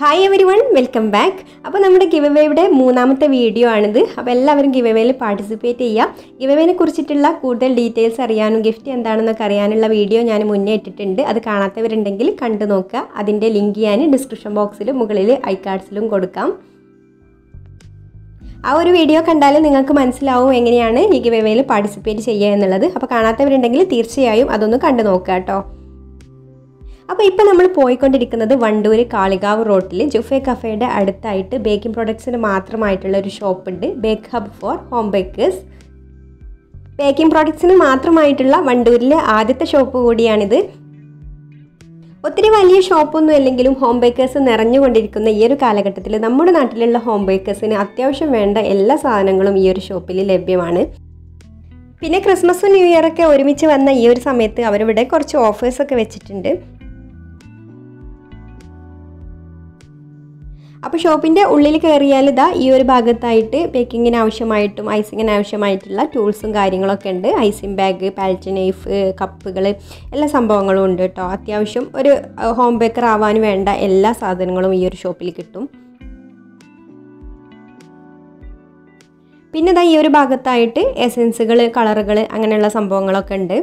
Hi everyone, welcome back. അപ്പോൾ നമ്മുടെ ഗിവവേയുടെ മൂന്നാമത്തെ വീഡിയോ ആണിത്. അപ്പോൾ എല്ലാവരും ഗിവവേയിൽ പാർട്ടിസിപ്പേറ്റ് ചെയ്യുക. ഗിവവേനെ കുറിച്ചിട്ടുള്ള കൂടുതൽ ഡീറ്റെയിൽസ് അറിയാനും ഗിഫ്റ്റ് എന്താണെന്നൊക്കെ അറിയാനുള്ള വീഡിയോ ഞാൻ മുന്നേ ഇട്ടിട്ടുണ്ട്. അത് കാണാത്തവരുണ്ടെങ്കിൽ കണ്ടു നോക്കുക. അതിൻ്റെ ലിങ്ക് ഞാൻ ഡിസ്ക്രിപ്ഷൻ ബോക്സിൽ മുകളിൽ ഐ കാർഡ്സിലും കൊടുക്കാം. ആ ഒരു വീഡിയോ കണ്ടാൽ നിങ്ങൾക്ക് മനസ്സിലാവും എങ്ങനെയാണ് ഈ ഗിവവേയിൽ പാർട്ടിസിപ്പേറ്റ് ചെയ്യുക എന്നുള്ളത്. അപ്പോൾ കാണാത്തവരുണ്ടെങ്കിൽ തീർച്ചയായും അതൊന്ന് കണ്ടു നോക്കുക കേട്ടോ. അപ്പോൾ ഇപ്പോൾ നമ്മൾ പോയിക്കൊണ്ടിരിക്കുന്നത് വണ്ടൂർ കാളികാവ് റോട്ടിൽ ജുഫെ കഫേയുടെ അടുത്തായിട്ട് ബേക്കിംഗ് പ്രൊഡക്ട്സിന് മാത്രമായിട്ടുള്ള ഒരു ഷോപ്പുണ്ട്, bake hub for home bakers. Baking പ്രൊഡക്ട്സിന് മാത്രമായിട്ടുള്ള വണ്ടൂരിലെ ആദ്യത്തെ ഷോപ്പ് കൂടിയാണിത്. ഒത്തിരി വലിയ ഷോപ്പൊന്നും അല്ലെങ്കിലും ഹോം ബേക്കേഴ്സ് നിറഞ്ഞുകൊണ്ടിരിക്കുന്ന ഈ ഒരു കാലഘട്ടത്തിൽ നമ്മുടെ നാട്ടിലുള്ള ഹോം ബേക്കേഴ്സിന് അത്യാവശ്യം വേണ്ട എല്ലാ സാധനങ്ങളും ഈ ഒരു ഷോപ്പിൽ ലഭ്യമാണ്. പിന്നെ ക്രിസ്മസും ന്യൂ ഇയറൊക്കെ ഒരുമിച്ച് വന്ന ഈ ഒരു സമയത്ത് അവരിവിടെ കുറച്ച് ഓഫേഴ്സൊക്കെ വെച്ചിട്ടുണ്ട്. അപ്പോൾ ഷോപ്പിൻ്റെ ഉള്ളിൽ കയറിയാൽ ഇതാ ഈ ഒരു ഭാഗത്തായിട്ട് ബേക്കിങ്ങിന് ആവശ്യമായിട്ടും ഐസിങ്ങിന് ആവശ്യമായിട്ടുള്ള ടൂൾസും കാര്യങ്ങളൊക്കെ ഉണ്ട്. ഐസിങ് ബാഗ്, പാലറ്റ് നൈഫ്, കപ്പുകൾ, എല്ലാ സംഭവങ്ങളും ഉണ്ട് കേട്ടോ. അത്യാവശ്യം ഒരു ഹോം ബേക്കർ ആവാൻ വേണ്ട എല്ലാ സാധനങ്ങളും ഈ ഒരു ഷോപ്പിൽ കിട്ടും. പിന്നെ ഇതാ ഈ ഒരു ഭാഗത്തായിട്ട് എസൻസുകൾ, കളറുകൾ അങ്ങനെയുള്ള സംഭവങ്ങളൊക്കെ ഉണ്ട്.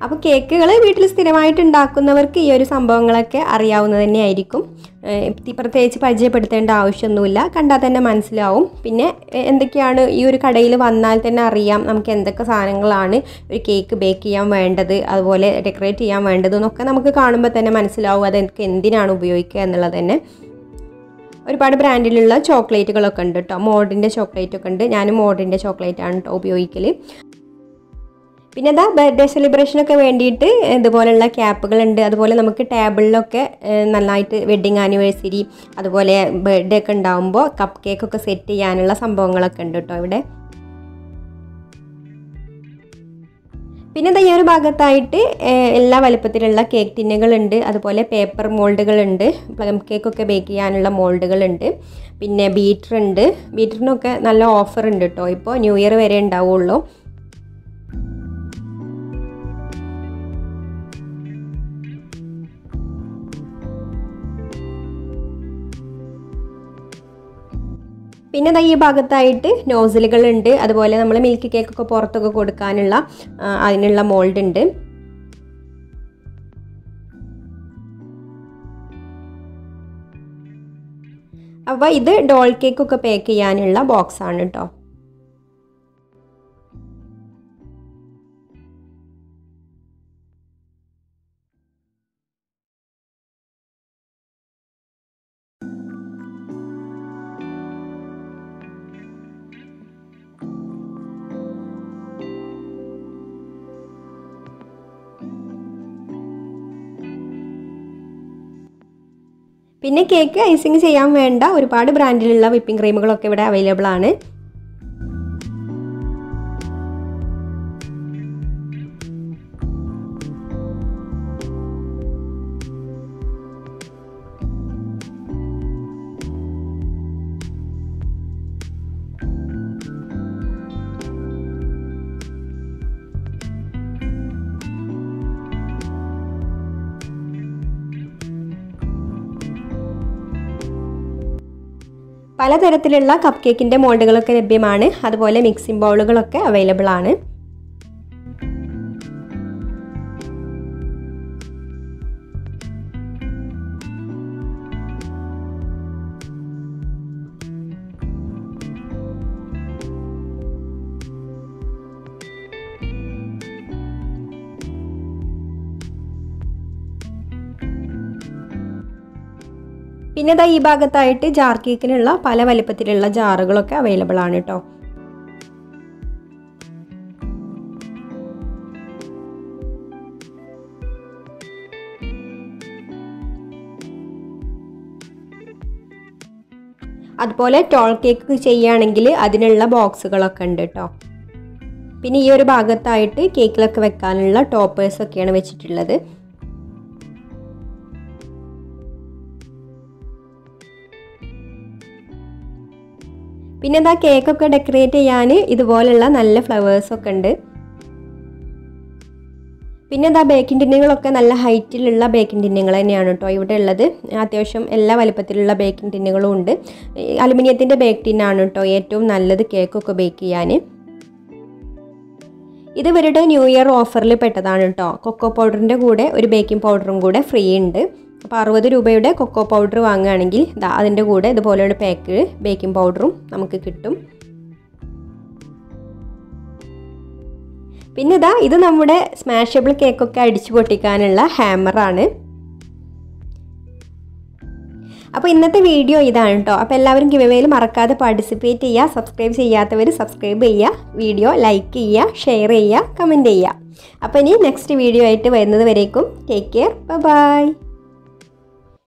അപ്പോൾ കേക്കുകൾ വീട്ടിൽ സ്ഥിരമായിട്ട് ഉണ്ടാക്കുന്നവർക്ക് ഈ ഒരു സംഭവങ്ങളൊക്കെ അറിയാവുന്നത് തന്നെയായിരിക്കും. പ്രത്യേകിച്ച് പരിചയപ്പെടുത്തേണ്ട ആവശ്യമൊന്നുമില്ല, കണ്ടാൽ തന്നെ മനസ്സിലാവും. പിന്നെ എന്തൊക്കെയാണ് ഈ ഒരു കടയിൽ വന്നാൽ തന്നെ അറിയാം നമുക്ക് എന്തൊക്കെ സാധനങ്ങളാണ് ഒരു കേക്ക് ബേക്ക് ചെയ്യാൻ വേണ്ടത്, അതുപോലെ ഡെക്കറേറ്റ് ചെയ്യാൻ വേണ്ടതെന്നൊക്കെ നമുക്ക് കാണുമ്പോൾ തന്നെ മനസ്സിലാവും അതൊക്കെ എന്തിനാണ് ഉപയോഗിക്കുക എന്നുള്ളത് തന്നെ. ഒരുപാട് ബ്രാൻഡിലുള്ള ചോക്ലേറ്റുകളൊക്കെ ഉണ്ട് കേട്ടോ. മോഡിൻ്റെ ചോക്ലേറ്റൊക്കെ ഉണ്ട്. ഞാൻ മോഡിൻ്റെ ചോക്ലേറ്റാണ് കേട്ടോ ഉപയോഗിക്കൽ. പിന്നെ ഇതാ ബർത്ത്ഡേ സെലിബ്രേഷനൊക്കെ വേണ്ടിയിട്ട് ഇതുപോലെയുള്ള ക്യാപ്പുകളുണ്ട്. അതുപോലെ നമുക്ക് ടേബിളിലൊക്കെ നന്നായിട്ട് വെഡ്ഡിങ് ആനിവേഴ്സറി അതുപോലെ ബർത്ത്ഡേ ഒക്കെ ഉണ്ടാകുമ്പോൾ കപ്പ് കേക്കൊക്കെ സെറ്റ് ചെയ്യാനുള്ള സംഭവങ്ങളൊക്കെ ഉണ്ട് കേട്ടോ ഇവിടെ. പിന്നെ ഈ ഒരു ഭാഗത്തായിട്ട് എല്ലാ വലുപ്പത്തിലുള്ള കേക്ക് ടിന്നുകളുണ്ട്. അതുപോലെ പേപ്പർ മോൾഡുകളുണ്ട്. പ്ലം കേക്കൊക്കെ ബേക്ക് ചെയ്യാനുള്ള മോൾഡുകളുണ്ട്. പിന്നെ ബീറ്ററുണ്ട്. ബീറ്ററിനൊക്കെ നല്ല ഓഫർ ഉണ്ട് കേട്ടോ. ഇപ്പോൾ ന്യൂ ഇയർ വരെ ഉണ്ടാവുള്ളൂ. പിന്നെ ഈ ഭാഗത്തായിട്ട് നോസിലുകളുണ്ട്. അതുപോലെ നമ്മൾ മിൽക്ക് കേക്കൊക്കെ പുറത്തൊക്കെ കൊടുക്കാനുള്ള അതിനുള്ള മോൾഡ് ഉണ്ട്. അപ്പോൾ ഇത് ഡോൾ കേക്കൊക്കെ പാക്ക് ചെയ്യാനുള്ള ബോക്സ് ആണ് കേട്ടോ. പിന്നെ കേക്ക് ഐസിങ് ചെയ്യാൻ വേണ്ട ഒരുപാട് ബ്രാൻഡിലുള്ള വിപ്പിംഗ് ക്രീമുകളൊക്കെ ഇവിടെ അവൈലബിൾ ആണ്. പലതരത്തിലുള്ള കപ്പ് കേക്കിൻ്റെ മോൾഡുകളൊക്കെ ലഭ്യമാണ്. അതുപോലെ മിക്സിംഗ് ബൗളുകളൊക്കെ അവൈലബിൾ ആണ്. പിന്നെ ഈ ഭാഗത്തായിട്ട് ജാർ കേക്കിനുള്ള പല വലിപ്പത്തിലുള്ള ജാറുകളൊക്കെ അവൈലബിൾ ആണ് കേട്ടോ. അതുപോലെ ടോൾ കേക്ക് ചെയ്യുകയാണെങ്കിൽ അതിനുള്ള ബോക്സുകളൊക്കെ ഉണ്ട് കേട്ടോ. പിന്നെ ഈ ഒരു ഭാഗത്തായിട്ട് കേക്കിലൊക്കെ വെക്കാനുള്ള ടോപ്പേഴ്സൊക്കെയാണ് വെച്ചിട്ടുള്ളത്. പിന്നെ ഇതാ കേക്കൊക്കെ ഡെക്കറേറ്റ് ചെയ്യാൻ ഇതുപോലുള്ള നല്ല ഫ്ലവേഴ്സൊക്കെ ഉണ്ട്. പിന്നെ ഇതാ ബേക്കിംഗ് ടിന്നുകളൊക്കെ നല്ല ഹൈറ്റിലുള്ള ബേക്കിംഗ് ടിന്നുകൾ തന്നെയാണ് കേട്ടോ ഇവിടെ ഉള്ളത്. അത്യാവശ്യം എല്ലാ വലുപ്പത്തിലുള്ള ബേക്കിംഗ് ടിന്നുകളും ഉണ്ട്. അലുമിനിയത്തിൻ്റെ ബേക്ക് ടിന്നാണ് കേട്ടോ ഏറ്റവും നല്ലത് കേക്കൊക്കെ ബേക്ക് ചെയ്യാൻ. ഇത് ഇവരുടെ ന്യൂ ഇയർ ഓഫറിൽ പെട്ടതാണ് കേട്ടോ. കൊക്കോ പൗഡറിൻ്റെ കൂടെ ഒരു ബേക്കിംഗ് പൗഡറും കൂടെ ഫ്രീ ഉണ്ട്. അപ്പോൾ 60 രൂപയുടെ കൊക്കോ പൗഡർ വാങ്ങുകയാണെങ്കിൽ അതിൻ്റെ കൂടെ ഇതുപോലെയുള്ള പാക്ക് ബേക്കിംഗ് പൗഡറും നമുക്ക് കിട്ടും. പിന്നെ ഇത് നമ്മുടെ സ്മാഷബിൾ കേക്കൊക്കെ അടിച്ചു പൊട്ടിക്കാനുള്ള ഹാമറാണ്. അപ്പോൾ ഇന്നത്തെ വീഡിയോ ഇതാണ് കേട്ടോ. അപ്പോൾ എല്ലാവരും ഗിവ്-അവേയിൽ മറക്കാതെ പാർട്ടിസിപ്പേറ്റ് ചെയ്യുക. സബ്സ്ക്രൈബ് ചെയ്യാത്തവർ സബ്സ്ക്രൈബ് ചെയ്യുക, വീഡിയോ ലൈക്ക് ചെയ്യുക, ഷെയർ ചെയ്യുക, കമൻറ്റ് ചെയ്യുക. അപ്പോൾ ഇനി നെക്സ്റ്റ് വീഡിയോ ആയിട്ട് വരുന്നത് വരേക്കും ടേക്ക് കെയർ, ബൈ.